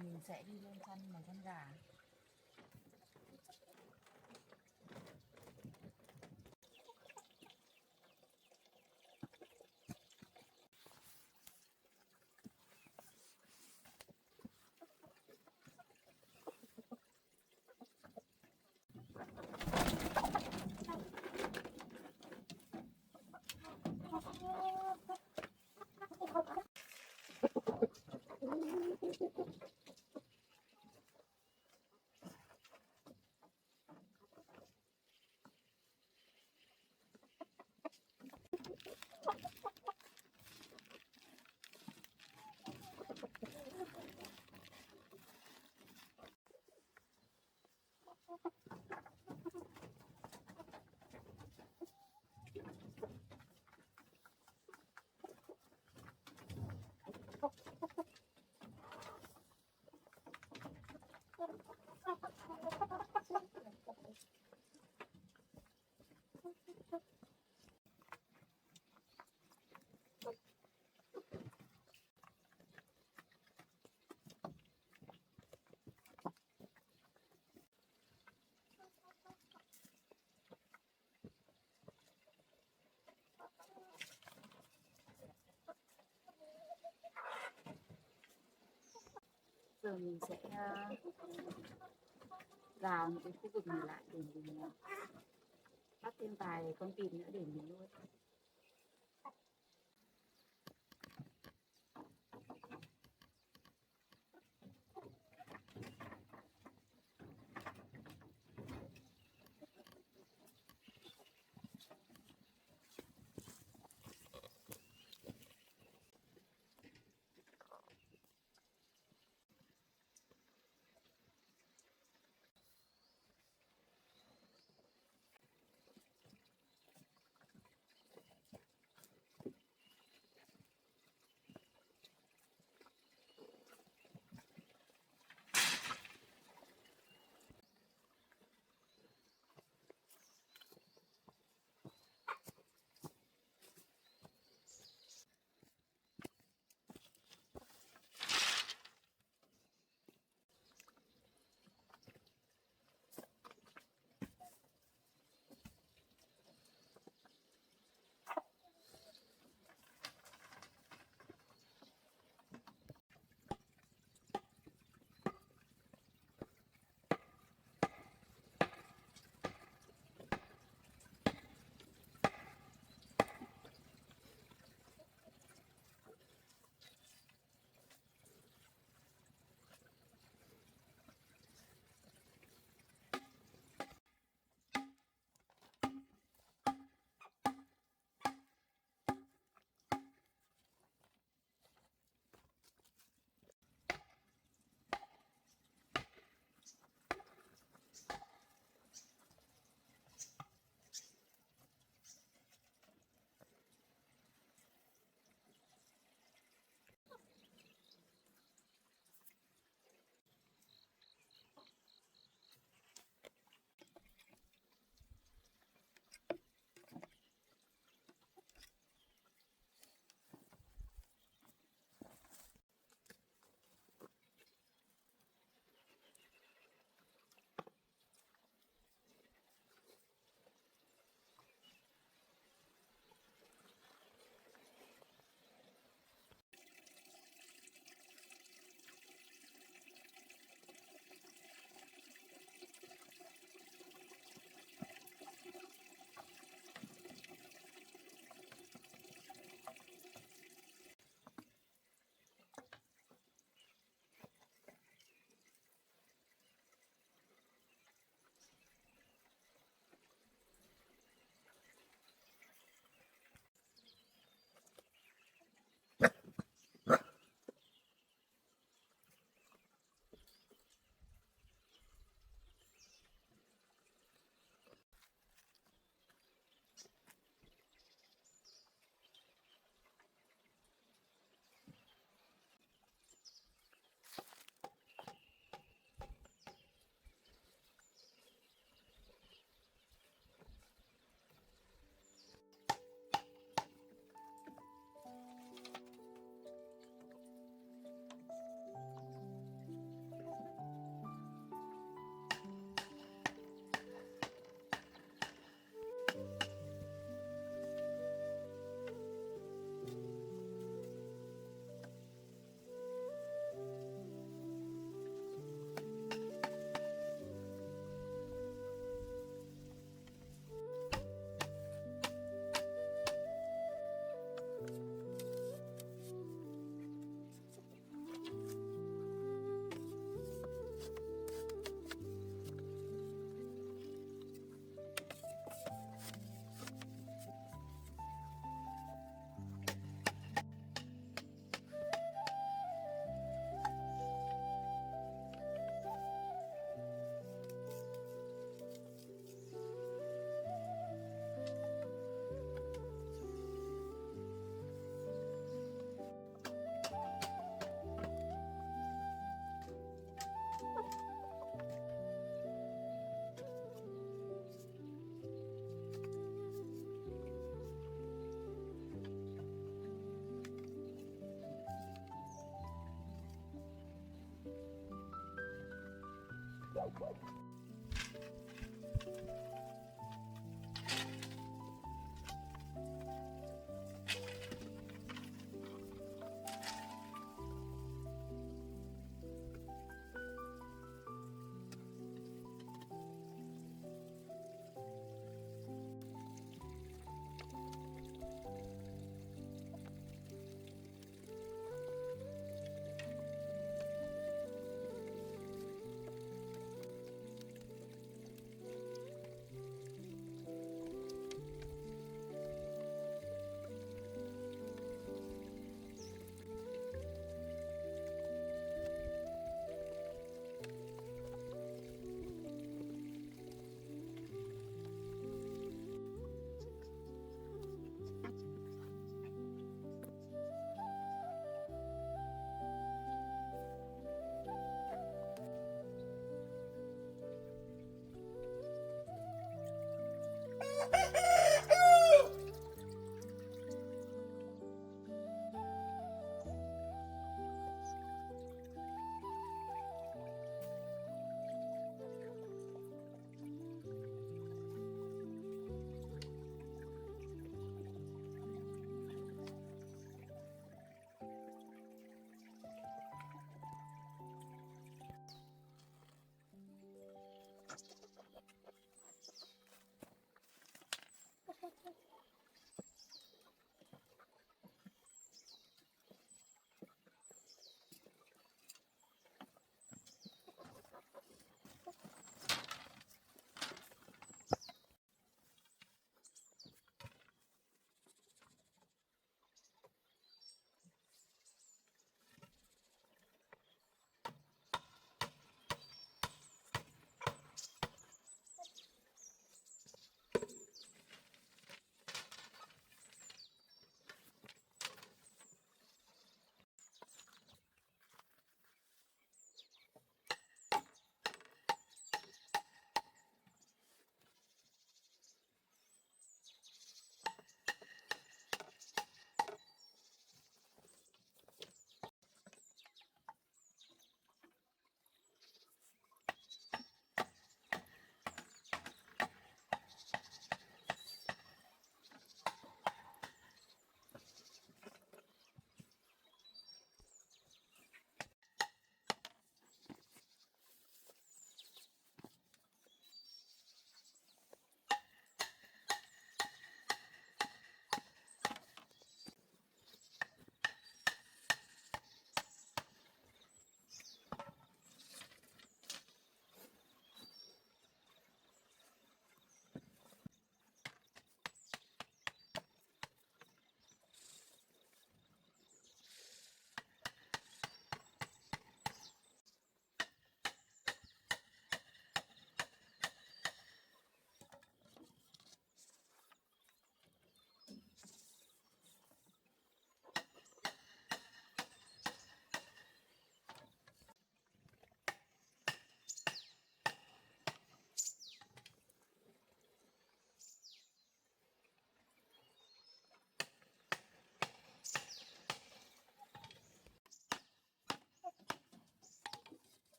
Thì mình sẽ đi lên chăn mấy con gà. Giờ mình sẽ rào những cái khu vực này lại để mình bắt thêm vài con vịt nữa để mình nuôi.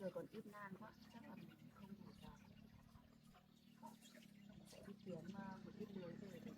rồi còn ít nan quá chắc là mình không đủ rồi, sẽ đi kiếm một ít lưới về để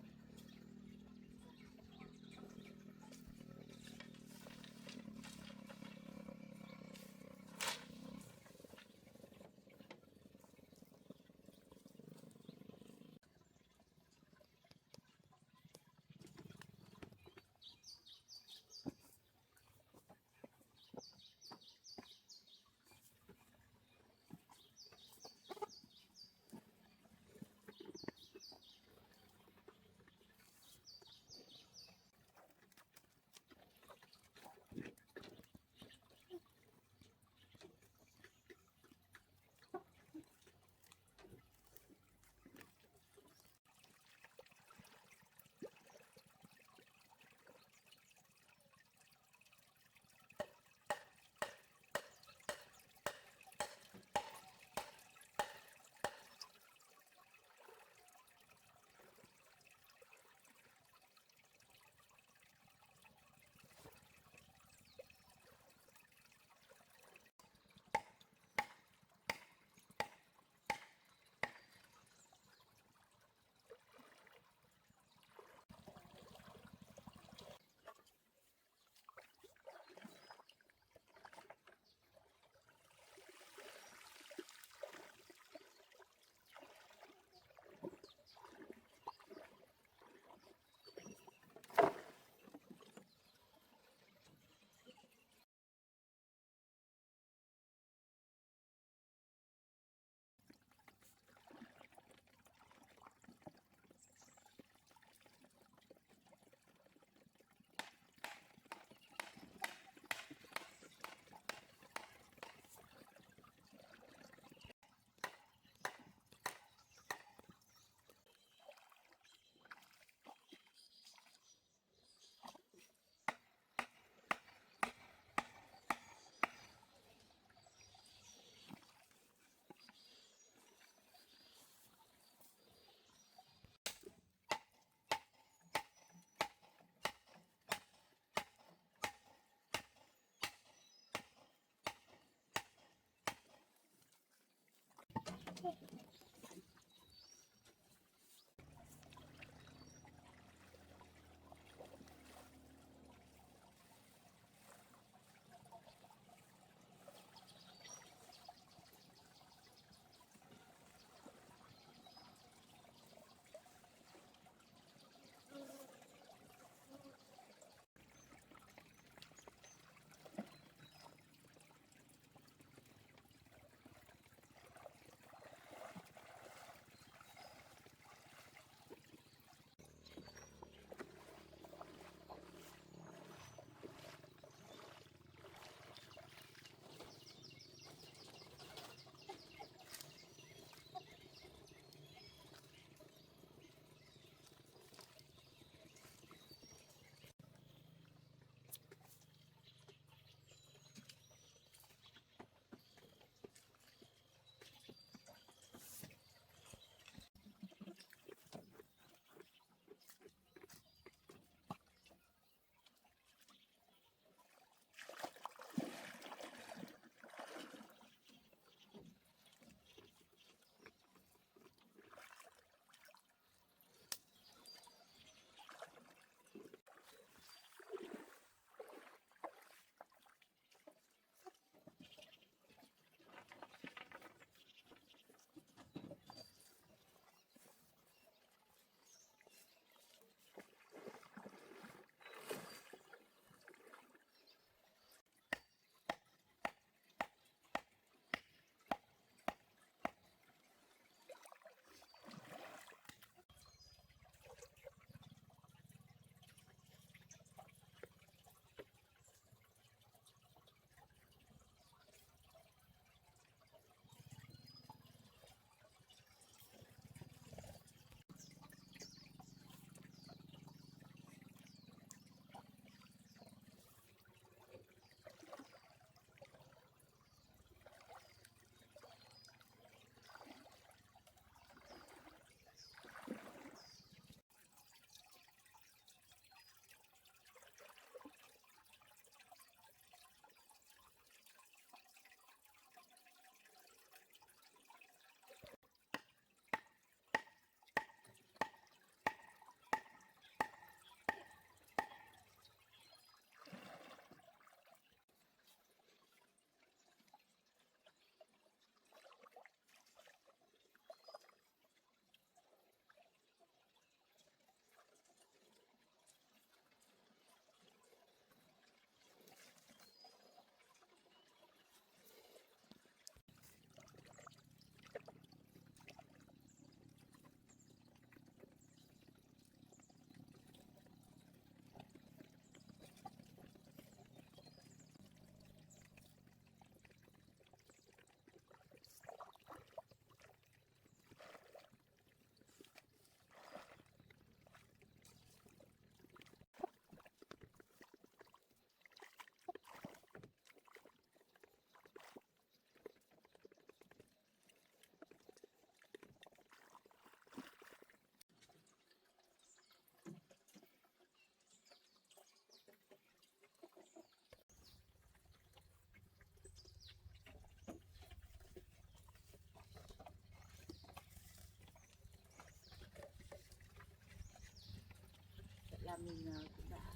mình cũng đã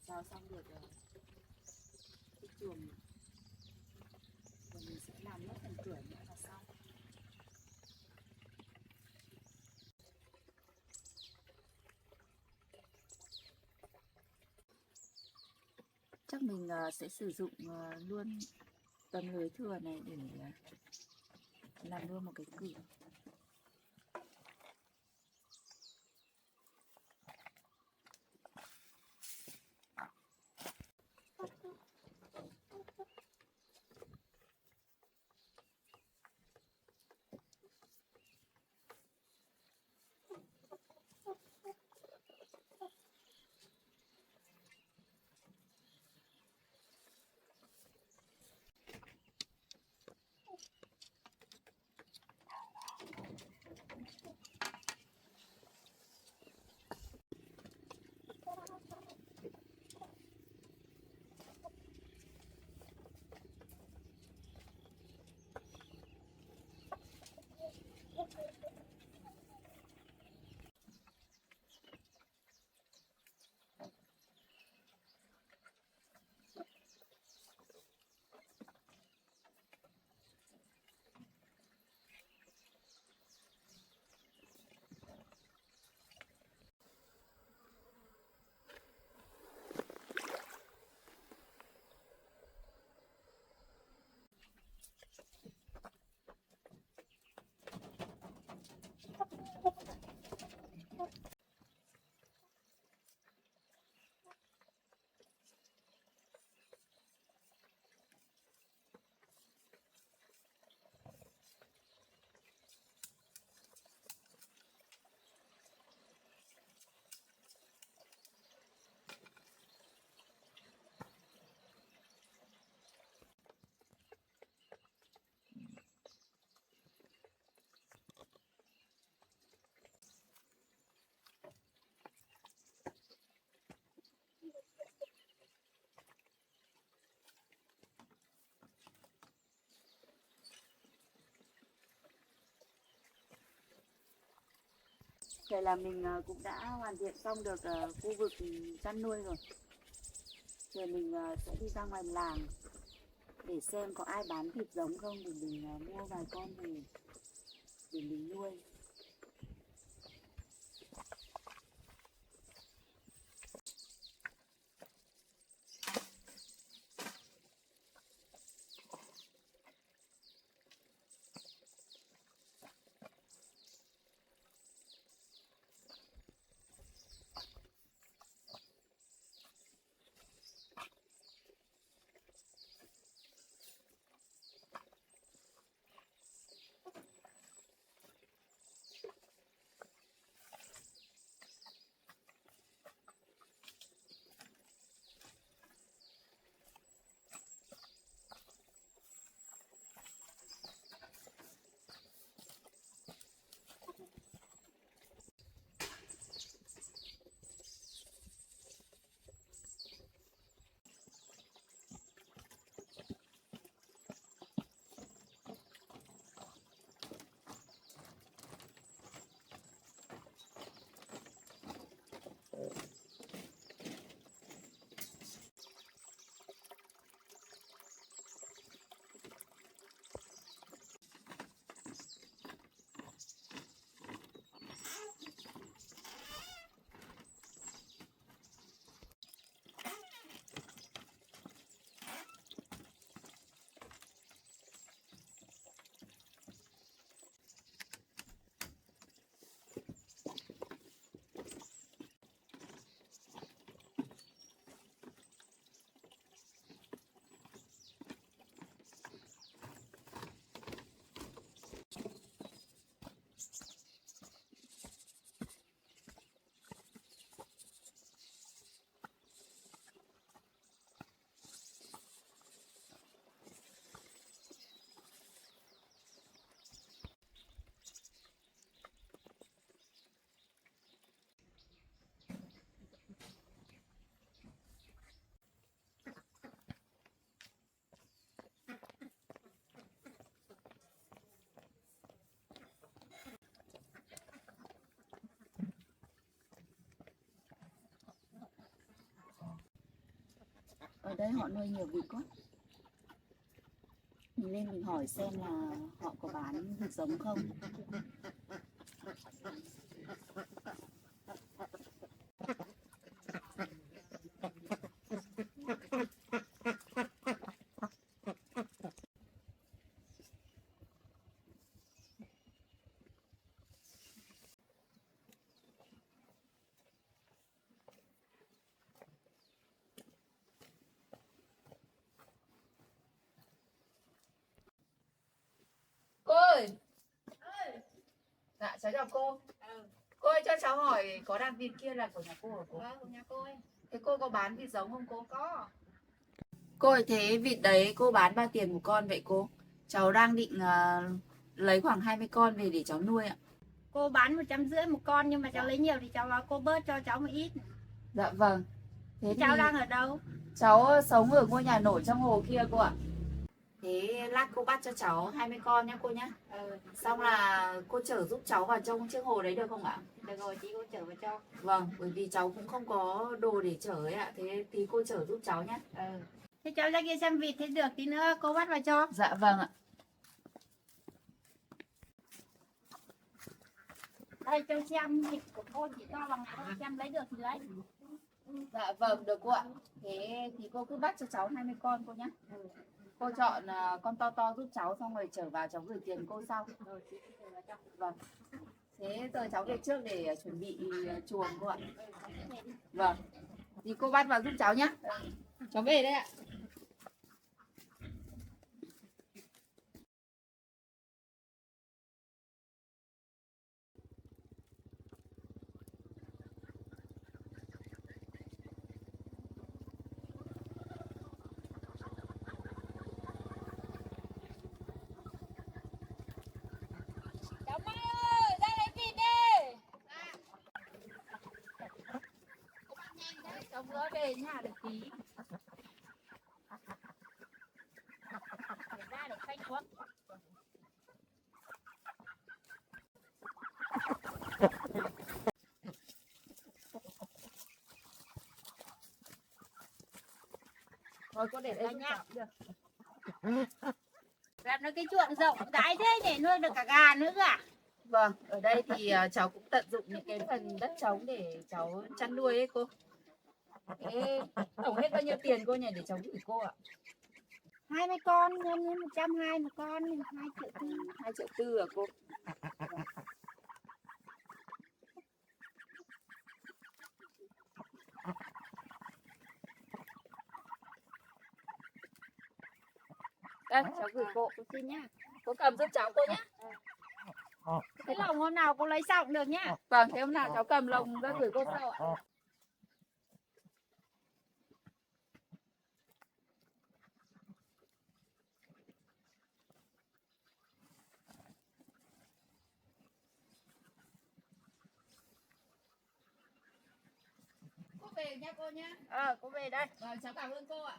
rào xong được cái chuồng, và mình sẽ làm nốt phần cửa nữa là xong. Chắc mình sẽ sử dụng luôn tấm lưới thừa này để làm luôn một cái cửa. Vậy là mình cũng đã hoàn thiện xong được khu vực chăn nuôi rồi. Rồi mình sẽ đi ra ngoài làng để xem có ai bán thịt giống không, để mình mua vài con về để mình nuôi. Ở đây họ nuôi nhiều vịt quá. Mình lên mình hỏi xem là họ có bán vịt giống không. Cô ơi. Dạ cháu chào cô. Cô ơi cho cháu hỏi có đàn vịt kia là của nhà cô hả cô? Vâng, của nhà cô ấy. Thế cô có bán vịt giống không cô? Có. Cô ơi thế vịt đấy cô bán bao tiền một con vậy cô? Cháu đang định lấy khoảng 20 con về để cháu nuôi ạ. Cô bán 150 một con, nhưng mà cháu lấy nhiều thì cháu nói cô bớt cho cháu một ít. Dạ vâng. Thế Cháu thì đang ở đâu? cháu sống ở ngôi nhà nổi trong hồ kia cô ạ. Thế lát cô bắt cho cháu 20 con nhá cô nhá. Xong là cô chở giúp cháu vào trong chiếc hồ đấy được không ạ? Được rồi, chị cô chở vào cho. Vâng, bởi vì cháu cũng không có đồ để chở ấy ạ. Thế tí cô chở giúp cháu nhé. Thế cháu ra kia xem vịt, thế được tí nữa cô bắt vào cho. Dạ vâng ạ. Đây cho xem vịt của cô chỉ to bằng này, xem lấy được thì lấy. Dạ vâng, được cô ạ. Thế thì cô cứ bắt cho cháu 20 con cô nhé. Cô chọn con to to giúp cháu, xong rồi chở vào cháu gửi tiền cô sau. Rồi, chị chở vào cho. Vâng. Thế giờ cháu về trước để chuẩn bị chuồng cô ạ. Vâng. Thì cô bắt vào giúp cháu nhé. Cháu về đây ạ. Cháu Mai ơi, ra lấy vịt đi. Cháu vừa về nhà được tí. Để ra để phanh thuốc. Rồi cô để đây giúp cháu. Được. Làm nó cái chuộng rộng rãi thế để nuôi được cả gà nữa cả. Vâng, ở đây thì cháu cũng tận dụng những cái phần đất trống để cháu chăn nuôi ấy cô. Thế tổng hết bao nhiêu tiền cô nhỉ để cháu gửi cô ạ? 20 con nhân với 120 một con, 2 triệu tư. 2 triệu tư à cô? Đây, cháu gửi cô. Cô xin nhá. Cô cầm giúp cháu cô nhé. Cái lồng hôm nào cô lấy xong được nhá. Vâng, thế hôm nào cháu cầm lồng ra gửi cô sau ạ. Cô về nha cô nhé. Cô về đây. Vâng, cháu cảm ơn cô ạ.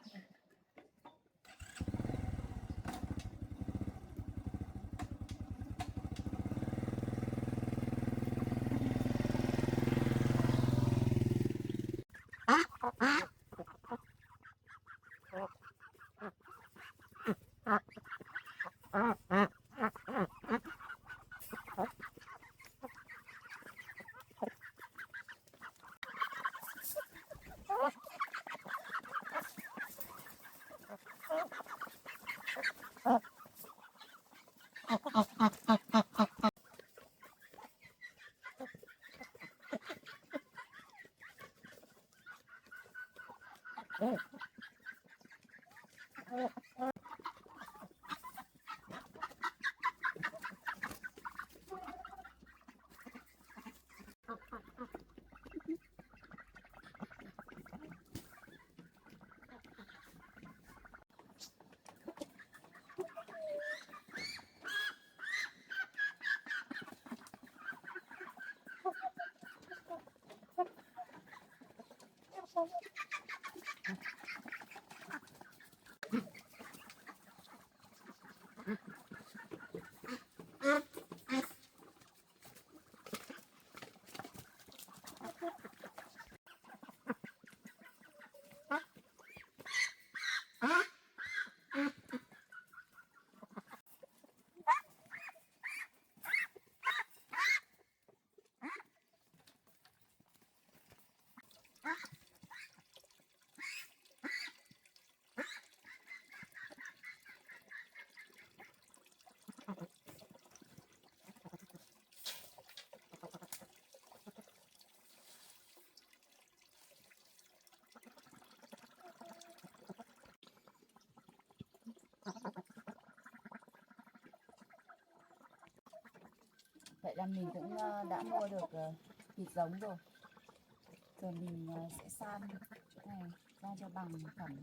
Vậy là mình cũng đã mua được thịt giống rồi. Rồi mình sẽ san chỗ này ra cho bằng phẳng.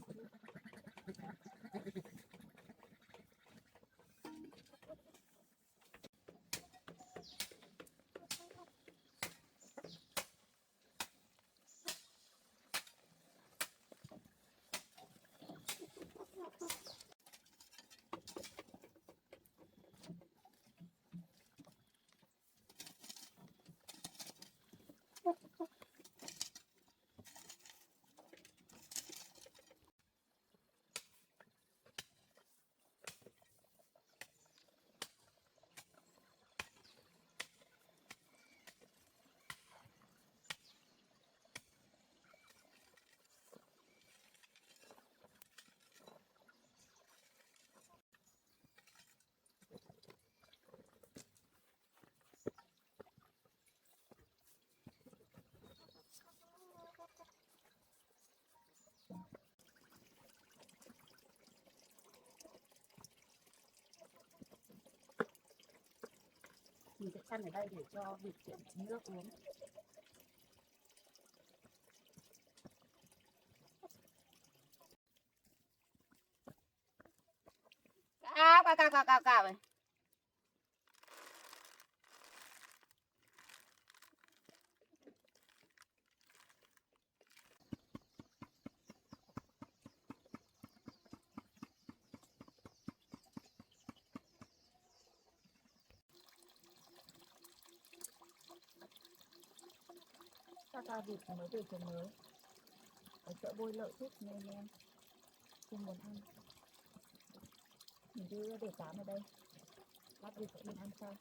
Mình sẽ chăn ở đây để cho vịt tiện nước uống. Cao. Ca vịt mới về trường mới. Ở chợ Bôi Lợi thích nên em không muốn ăn. Mình đưa để tám ở đây. Lát vịt sẽ đi ăn sau.